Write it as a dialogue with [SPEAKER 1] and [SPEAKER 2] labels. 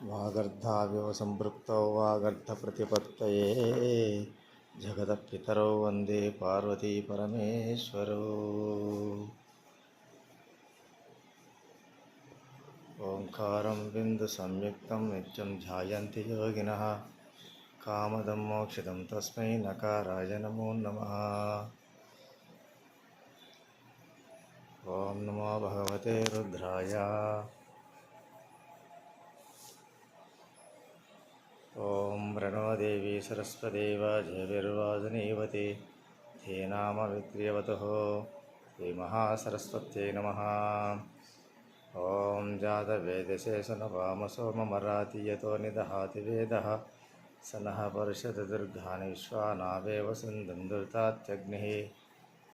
[SPEAKER 1] वागर्धाविव सम्पृक्तौ वागर्धप्रतिपत्तये जगतपितरौ वन्दे पार्वती परमेश्वरौ। ओंकारं बिन्दुसंयुक्तं नित्यं ध्यायन्ति योगिनः कामदं मोक्षदं तस्मै नकाराय नमो नमः। ॐ नमो भगवते रुद्राय। ॐ प्रणो देवी सरस्वती वाजभिर्वाजनीवती धेनामविक्रियवतुः श्रीमहासरस्वत्यै नमः। ॐ जातवेदशेषनवामसोममराति यतो निदहाति वेदः स नः पर्षति दुर्गाणि विश्वानावेव सिन्धुं दुर्तात्यग्निः